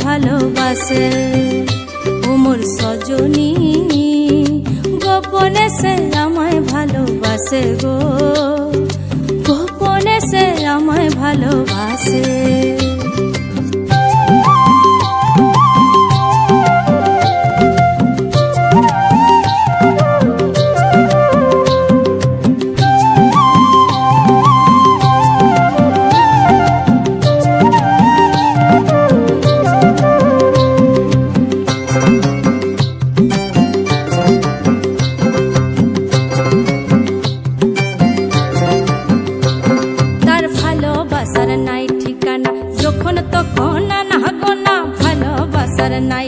ভালোবাসে। ও মোর সজনী গোপনে সে আমায় ভালোবাসে গো, গোপনে সে আমায় ভালোবাসে। ভালোবাসার নাই ঠিকানা, যখন তখন না গো না, ভালোবাসার নাই